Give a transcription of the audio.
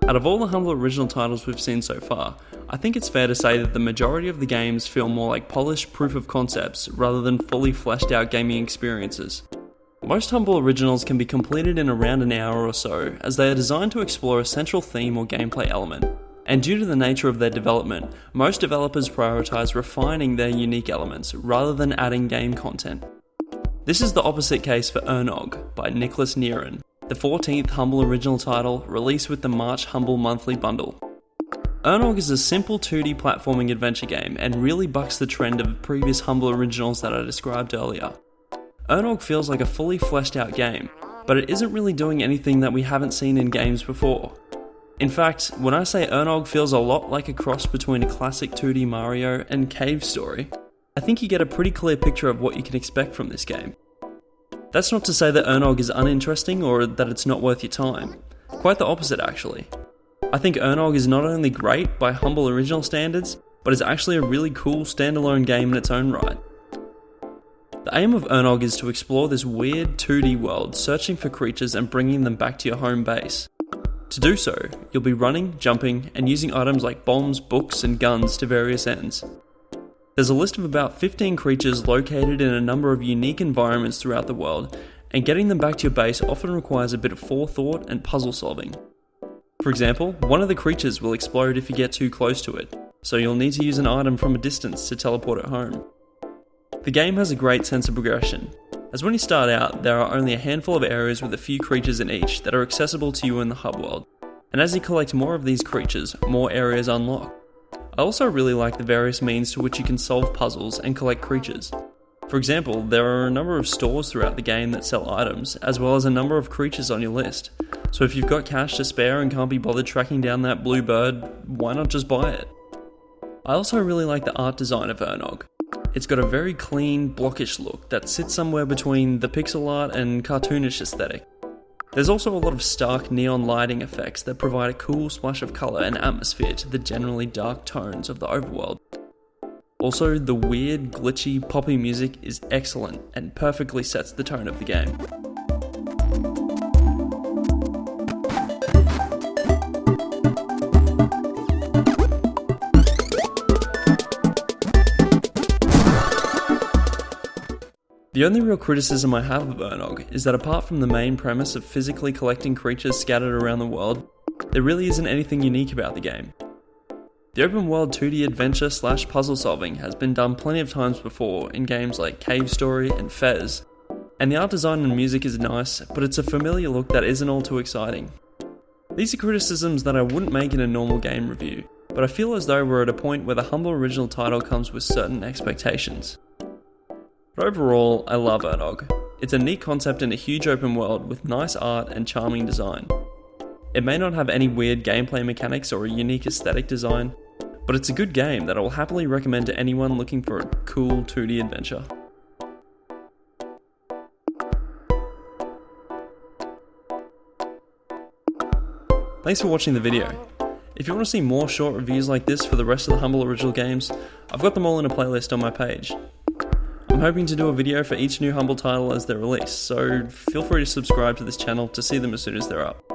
Out of all the Humble original titles we've seen so far, I think it's fair to say that the majority of the games feel more like polished proof of concepts rather than fully fleshed out gaming experiences. Most Humble originals can be completed in around an hour or so, as they are designed to explore a central theme or gameplay element, and due to the nature of their development, most developers prioritize refining their unique elements rather than adding game content. This is the opposite case for Uurnog by Nicholas Nieran, the 14th Humble original title released with the March Humble monthly bundle. Uurnog is a simple 2D platforming adventure game and really bucks the trend of previous Humble originals that I described earlier. Uurnog feels like a fully fleshed out game, but it isn't really doing anything that we haven't seen in games before. In fact, when I say Uurnog feels a lot like a cross between a classic 2D Mario and Cave Story, I think you get a pretty clear picture of what you can expect from this game. That's not to say that Uurnog is uninteresting or that it's not worth your time. Quite the opposite actually. I think Uurnog is not only great by Humble original standards, but is actually a really cool standalone game in its own right. The aim of Uurnog is to explore this weird 2D world, searching for creatures and bringing them back to your home base. To do so, you'll be running, jumping, and using items like bombs, books, and guns to various ends. There's a list of about 15 creatures located in a number of unique environments throughout the world, and getting them back to your base often requires a bit of forethought and puzzle solving. For example, one of the creatures will explode if you get too close to it, so you'll need to use an item from a distance to teleport it home. The game has a great sense of progression, as when you start out, there are only a handful of areas with a few creatures in each that are accessible to you in the hub world, and as you collect more of these creatures, more areas unlock. I also really like the various means to which you can solve puzzles and collect creatures. For example, there are a number of stores throughout the game that sell items, as well as a number of creatures on your list. So if you've got cash to spare and can't be bothered tracking down that blue bird, why not just buy it? I also really like the art design of Uurnog. It's got a very clean, blockish look that sits somewhere between the pixel art and cartoonish aesthetic. There's also a lot of stark neon lighting effects that provide a cool splash of colour and atmosphere to the generally dark tones of the overworld. Also, the weird, glitchy, poppy music is excellent and perfectly sets the tone of the game. The only real criticism I have of Uurnog is that apart from the main premise of physically collecting creatures scattered around the world, there really isn't anything unique about the game. The open world 2D adventure / puzzle solving has been done plenty of times before in games like Cave Story and Fez, and the art design and music is nice, but it's a familiar look that isn't all too exciting. These are criticisms that I wouldn't make in a normal game review, but I feel as though we're at a point where the Humble original title comes with certain expectations. But overall, I love Uurnog. It's a neat concept in a huge open world with nice art and charming design. It may not have any weird gameplay mechanics or a unique aesthetic design, but it's a good game that I will happily recommend to anyone looking for a cool 2D adventure. Thanks for watching the video. If you want to see more short reviews like this for the rest of the Humble original games, I've got them all in a playlist on my page. I'm hoping to do a video for each new Humble title as they're released, so feel free to subscribe to this channel to see them as soon as they're up.